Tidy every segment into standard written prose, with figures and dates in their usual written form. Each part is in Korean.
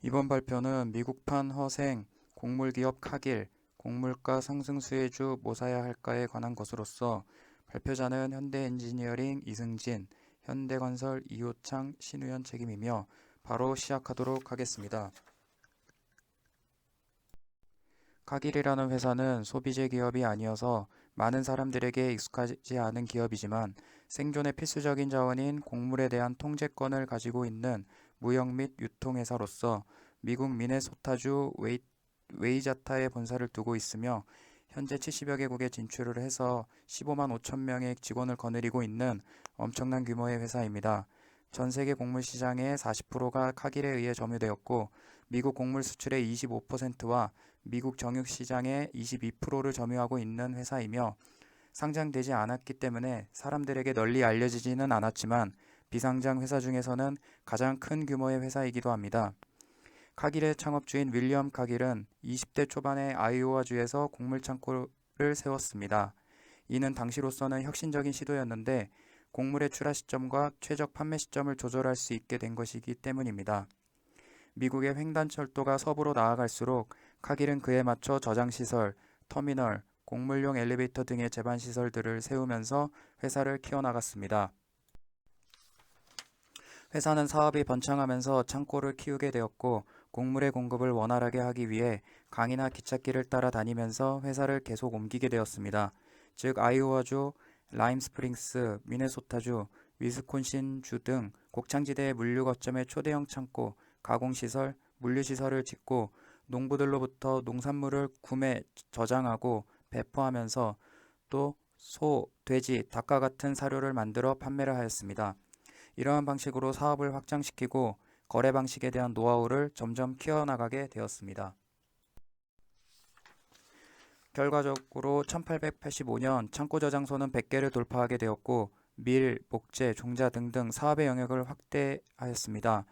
이번 발표는 미국판 허생, 곡물기업 카길, 곡물가 상승 수혜주 뭐 사야 할까에 관한 것으로서 발표자는 현대엔지니어링 이승진, 현대건설 이호창, 신우현 책임이며 바로 시작하도록 하겠습니다. 카길이라는 회사는 소비재 기업이 아니어서 많은 사람들에게 익숙하지 않은 기업이지만 생존의 필수적인 자원인 곡물에 대한 통제권을 가지고 있는 무역 및 유통회사로서 미국 미네소타주 웨이자타에 본사를 두고 있으며 현재 70여 개국에 진출을 해서 15만 5천 명의 직원을 거느리고 있는 엄청난 규모의 회사입니다. 전 세계 곡물 시장의 40%가 카길에 의해 점유되었고 미국 곡물 수출의 25%와 미국 정육 시장의 22%를 점유하고 있는 회사이며 상장되지 않았기 때문에 사람들에게 널리 알려지지는 않았지만 비상장 회사 중에서는 가장 큰 규모의 회사이기도 합니다. 카길의 창업주인 윌리엄 카길은 20대 초반에 아이오와주에서 곡물 창고를 세웠습니다. 이는 당시로서는 혁신적인 시도였는데 곡물의 출하 시점과 최적 판매 시점을 조절할 수 있게 된 것이기 때문입니다. 미국의 횡단철도가 서부로 나아갈수록 카길은 그에 맞춰 저장시설, 터미널, 곡물용 엘리베이터 등의 제반시설들을 세우면서 회사를 키워나갔습니다. 회사는 사업이 번창하면서 창고를 키우게 되었고 곡물의 공급을 원활하게 하기 위해 강이나 기찻길을 따라 다니면서 회사를 계속 옮기게 되었습니다. 즉 아이오와주, 라임스프링스, 미네소타주, 위스콘신주 등 곡창지대의 물류 거점에 초대형 창고, 가공시설, 물류시설을 짓고 농부들로부터 농산물을 구매, 저장하고 배포하면서 또 소, 돼지, 닭과 같은 사료를 만들어 판매를 하였습니다. 이러한 방식으로 사업을 확장시키고 거래 방식에 대한 노하우를 점점 키워나가게 되었습니다. 결과적으로 1885년 창고 저장소는 100개를 돌파하게 되었고 밀, 목재, 종자 등등 사업의 영역을 확대하였습니다.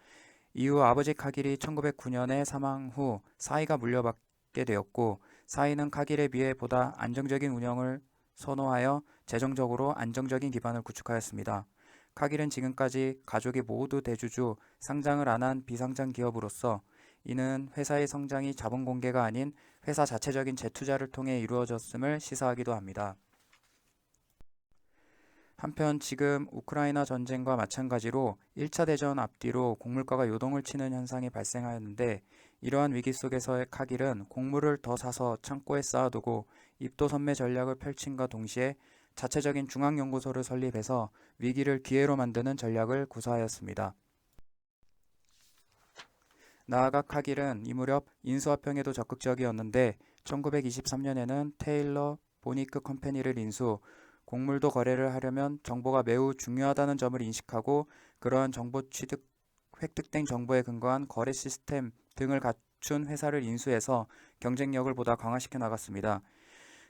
이후 아버지 카길이 1909년에 사망 후 사이가 물려받게 되었고 사이는 카길에 비해 보다 안정적인 운영을 선호하여 재정적으로 안정적인 기반을 구축하였습니다. 카길은 지금까지 가족이 모두 대주주, 상장을 안 한 비상장 기업으로서 이는 회사의 성장이 자본 공개가 아닌 회사 자체적인 재투자를 통해 이루어졌음을 시사하기도 합니다. 한편 지금 우크라이나 전쟁과 마찬가지로 1차 대전 앞뒤로 곡물가가 요동을 치는 현상이 발생하였는데 이러한 위기 속에서의 카길은 곡물을 더 사서 창고에 쌓아두고 입도선매 전략을 펼침과 동시에 자체적인 중앙연구소를 설립해서 위기를 기회로 만드는 전략을 구사하였습니다. 나아가 카길은 이 무렵 인수합병에도 적극적이었는데 1923년에는 테일러 보니크 컴퍼니를 인수, 곡물도 거래를 하려면 정보가 매우 중요하다는 점을 인식하고 그러한 정보 취득, 획득된 정보에 근거한 거래 시스템 등을 갖춘 회사를 인수해서 경쟁력을 보다 강화시켜 나갔습니다.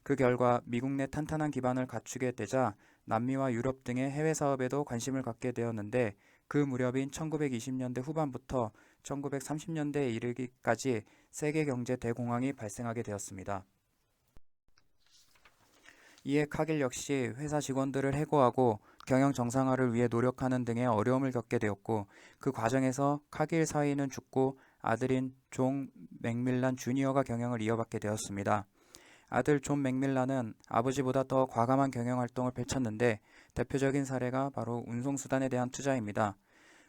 그 결과 미국 내 탄탄한 기반을 갖추게 되자 남미와 유럽 등의 해외 사업에도 관심을 갖게 되었는데 그 무렵인 1920년대 후반부터 1930년대에 이르기까지 세계 경제 대공황이 발생하게 되었습니다. 이에 카길 역시 회사 직원들을 해고하고 경영 정상화를 위해 노력하는 등의 어려움을 겪게 되었고 그 과정에서 카길 사위는 죽고 아들인 존 맥밀란 주니어가 경영을 이어받게 되었습니다. 아들 존 맥밀란은 아버지보다 더 과감한 경영 활동을 펼쳤는데 대표적인 사례가 바로 운송수단에 대한 투자입니다.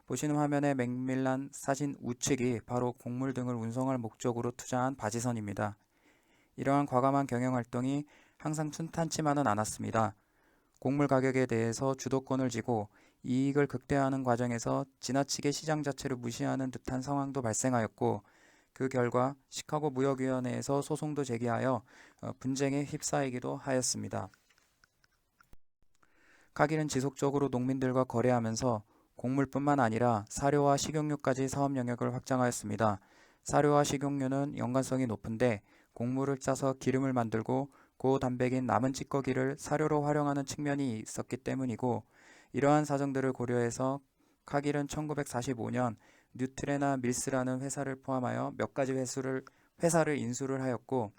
보시는 화면의 맥밀란 사진 우측이 바로 곡물 등을 운송할 목적으로 투자한 바지선입니다. 이러한 과감한 경영 활동이 항상 순탄치만은 않았습니다. 곡물 가격에 대해서 주도권을 쥐고 이익을 극대화하는 과정에서 지나치게 시장 자체를 무시하는 듯한 상황도 발생하였고 그 결과 시카고 무역위원회에서 소송도 제기하여 분쟁에 휩싸이기도 하였습니다. 카길은 지속적으로 농민들과 거래하면서 곡물뿐만 아니라 사료와 식용유까지 사업 영역을 확장하였습니다. 사료와 식용유는 연관성이 높은데 곡물을 짜서 기름을 만들고 고단백인 남은 찌꺼기를 사료로 활용하는 측면이 있었기 때문이고 이러한 사정들을 고려해서 카길은 1945년 뉴트레나 밀스라는 회사를 포함하여 몇 가지 회사를 인수를 하였고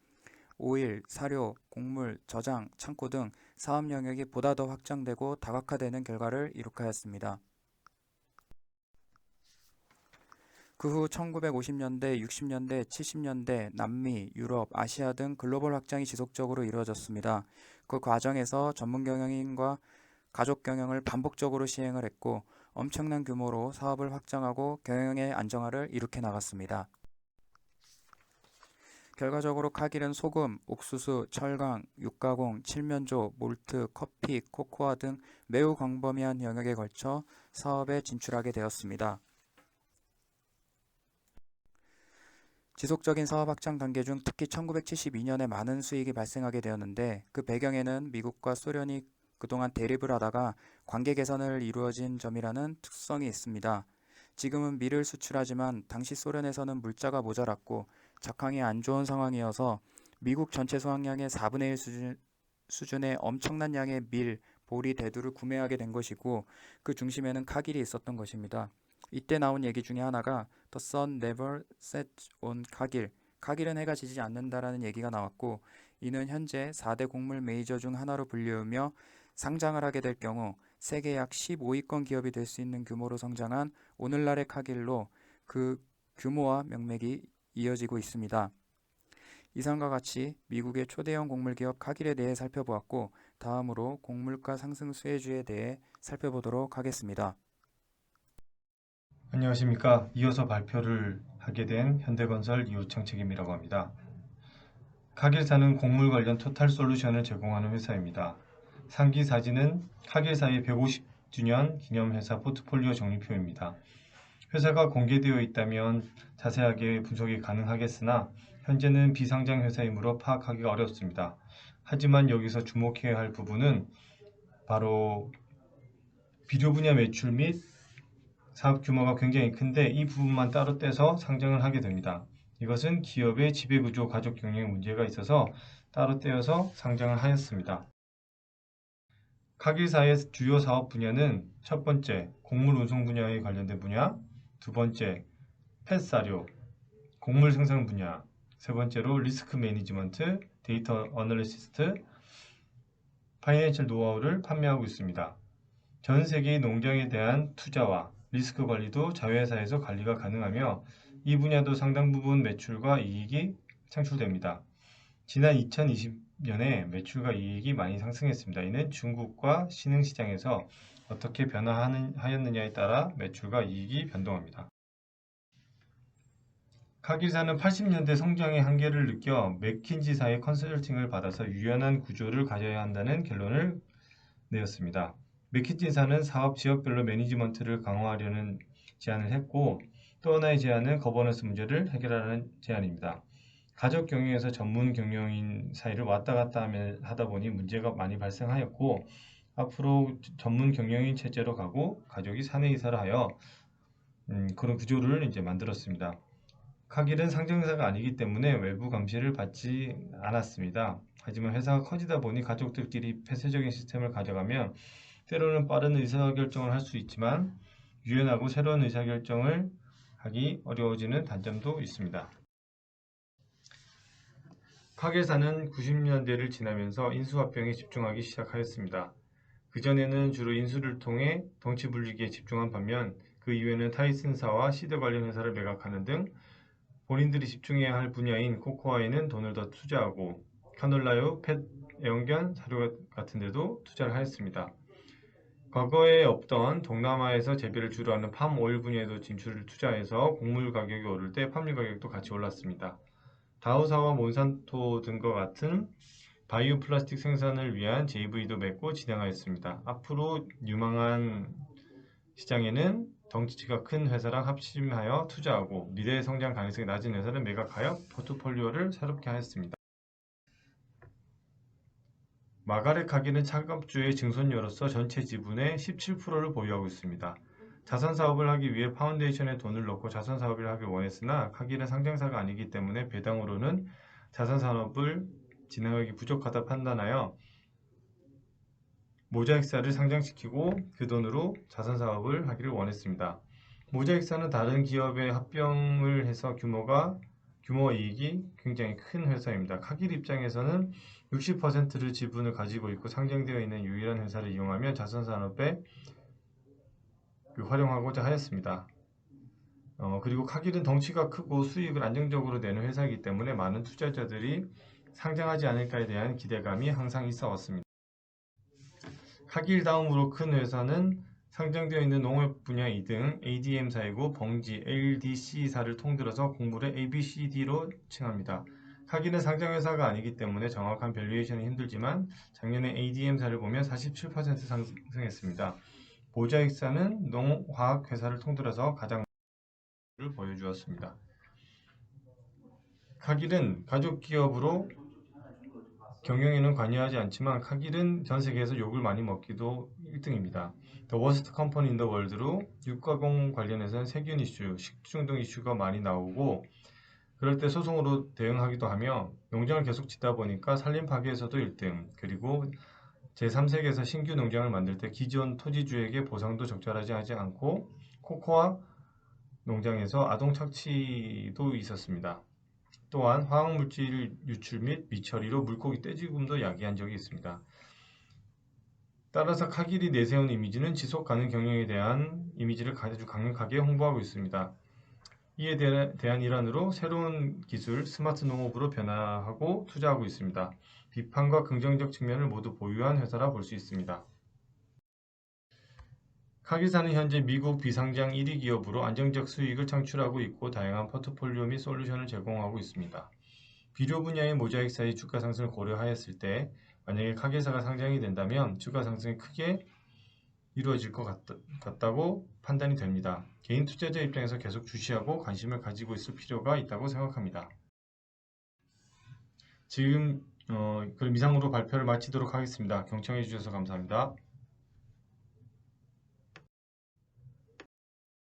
오일, 사료, 곡물, 저장, 창고 등 사업 영역이 보다 더 확장되고 다각화되는 결과를 이룩하였습니다. 그 후 1950년대, 60년대, 70년대 남미, 유럽, 아시아 등 글로벌 확장이 지속적으로 이루어졌습니다. 그 과정에서 전문 경영인과 가족 경영을 반복적으로 시행을 했고 엄청난 규모로 사업을 확장하고 경영의 안정화를 이룩해 나갔습니다. 결과적으로 카길은 소금, 옥수수, 철강, 육가공, 칠면조, 몰트, 커피, 코코아 등 매우 광범위한 영역에 걸쳐 사업에 진출하게 되었습니다. 지속적인 사업 확장 단계 중 특히 1972년에 많은 수익이 발생하게 되었는데 그 배경에는 미국과 소련이 그동안 대립을 하다가 관계 개선을 이루어진 점이라는 특성이 있습니다. 지금은 밀을 수출하지만 당시 소련에서는 물자가 모자랐고 작황이 안 좋은 상황이어서 미국 전체 수확량의 4분의 1 수준의 엄청난 양의 밀, 보리, 대두를 구매하게 된 것이고 그 중심에는 카길이 있었던 것입니다. 이때 나온 얘기 중에 하나가 The sun never sets on 카길, 카길은 해가 지지 않는다라는 얘기가 나왔고 이는 현재 4대 곡물 메이저 중 하나로 불리우며 상장을 하게 될 경우 세계 약 15위권 기업이 될 수 있는 규모로 성장한 오늘날의 카길로 그 규모와 명맥이 이어지고 있습니다. 이상과 같이 미국의 초대형 곡물 기업 카길에 대해 살펴보았고 다음으로 곡물가 상승 수혜주에 대해 살펴보도록 하겠습니다. 안녕하십니까. 이어서 발표를 하게 된 현대건설 이호창 책임이라고 합니다. 카길사는 곡물 관련 토탈 솔루션을 제공하는 회사입니다. 상기 사진은 카길사의 150주년 기념회사 포트폴리오 정리표입니다. 회사가 공개되어 있다면 자세하게 분석이 가능하겠으나 현재는 비상장 회사이므로 파악하기가 어렵습니다. 하지만 여기서 주목해야 할 부분은 바로 비료 분야 매출 및 사업 규모가 굉장히 큰데 이 부분만 따로 떼서 상장을 하게 됩니다. 이것은 기업의 지배구조 가족 경영에 문제가 있어서 따로 떼어서 상장을 하였습니다. 카길사의 주요 사업 분야는 첫 번째, 곡물 운송 분야에 관련된 분야, 두 번째, 펫사료, 곡물 생산 분야, 세 번째로 리스크 매니지먼트, 데이터 어널리시스트, 파이낸셜 노하우를 판매하고 있습니다. 전 세계의 농장에 대한 투자와 리스크 관리도 자회사에서 관리가 가능하며 이 분야도 상당 부분 매출과 이익이 창출됩니다. 지난 2020년에 매출과 이익이 많이 상승했습니다. 이는 중국과 신흥시장에서 어떻게 변화하였느냐에 따라 매출과 이익이 변동합니다. 카길사는 80년대 성장의 한계를 느껴 맥킨지사의 컨설팅을 받아서 유연한 구조를 가져야 한다는 결론을 내었습니다. 맥킨지사는 사업 지역별로 매니지먼트를 강화하려는 제안을 했고 또 하나의 제안은 거버넌스 문제를 해결하는 제안입니다. 가족 경영에서 전문 경영인 사이를 왔다 갔다 하다 보니 문제가 많이 발생하였고 앞으로 전문 경영인 체제로 가고 가족이 사내 이사를 하여 그런 구조를 이제 만들었습니다. 카길은 상장회사가 아니기 때문에 외부 감시를 받지 않았습니다. 하지만 회사가 커지다 보니 가족들끼리 폐쇄적인 시스템을 가져가면 때로는 빠른 의사결정을 할 수 있지만 유연하고 새로운 의사결정을 하기 어려워지는 단점도 있습니다. 카길사는 90년대를 지나면서 인수합병에 집중하기 시작하였습니다. 그전에는 주로 인수를 통해 덩치 불리기에 집중한 반면 그 이후에는 타이슨사와 시드 관련 회사를 매각하는 등 본인들이 집중해야 할 분야인 코코아에는 돈을 더 투자하고 카놀라유, 펫, 애완견, 사료 같은 데도 투자를 하였습니다. 과거에 없던 동남아에서 재배를 주로 하는 팜 오일 분야에도 진출을 투자해서 곡물 가격이 오를 때 팜유 가격도 같이 올랐습니다. 다우사와 몬산토 등과 같은 바이오 플라스틱 생산을 위한 JV도 맺고 진행하였습니다. 앞으로 유망한 시장에는 덩치가 큰 회사랑 합심하여 투자하고 미래의 성장 가능성이 낮은 회사를 매각하여 포트폴리오를 새롭게 하였습니다. 마가렛 카길은 창업주의 증손녀로서 전체 지분의 17%를 보유하고 있습니다. 자선사업을 하기 위해 파운데이션에 돈을 넣고 자선사업을 하길 원했으나 카길은 상장사가 아니기 때문에 배당으로는 자선사업을 진행하기 부족하다 판단하여 모자익사를 상장시키고 그 돈으로 자선사업을 하기를 원했습니다. 모자익사는 다른 기업에 합병을 해서 규모와 이익이 굉장히 큰 회사입니다. 카길 입장에서는 60%를 지분을 가지고 있고 상장되어 있는 유일한 회사를 이용하며 자선산업에 활용하고자 하였습니다. 그리고 카길은 덩치가 크고 수익을 안정적으로 내는 회사이기 때문에 많은 투자자들이 상장하지 않을까에 대한 기대감이 항상 있어 왔습니다. 카길 다음으로 큰 회사는 상장되어 있는 농업 분야 2등 ADM사이고 벙지 LDC사를 통틀어서 공모를 ABCD로 칭합니다. 카길은 상장회사가 아니기 때문에 정확한 밸류에이션이 힘들지만 작년에 ADM사를 보면 47% 상승했습니다. 보자익사는 농화학회사를 통틀어서 가장 를 보여주었습니다. 카길은 가족기업으로 경영에는 관여하지 않지만 카길은 전 세계에서 욕을 많이 먹기도 1등입니다. The Worst Company in the World로 육가공 관련해서는 세균 이슈, 식중독 이슈가 많이 나오고 그럴 때 소송으로 대응하기도 하며 농장을 계속 짓다 보니까 산림 파괴에서도 1등, 그리고 제3세계에서 신규 농장을 만들 때 기존 토지주에게 보상도 적절하지 않고 코코아 농장에서 아동 착취도 있었습니다. 또한 화학물질 유출 및 미처리로 물고기 떼죽음도 야기한 적이 있습니다. 따라서 카길이 내세운 이미지는 지속 가능 경영에 대한 이미지를 아주 강력하게 홍보하고 있습니다. 이에 대한 일환으로 새로운 기술 스마트 농업으로 변화하고 투자하고 있습니다. 비판과 긍정적 측면을 모두 보유한 회사라 볼 수 있습니다. 카길사는 현재 미국 비상장 1위 기업으로 안정적 수익을 창출하고 있고 다양한 포트폴리오 및 솔루션을 제공하고 있습니다. 비료 분야의 모자익사의 주가 상승을 고려하였을 때 만약에 카길사가 상장이 된다면 주가 상승이 크게 이루어질 것 같다고 판단이 됩니다. 개인 투자자 입장에서 계속 주시하고 관심을 가지고 있을 필요가 있다고 생각합니다. 지금 그럼 이상으로 발표를 마치도록 하겠습니다. 경청해 주셔서 감사합니다.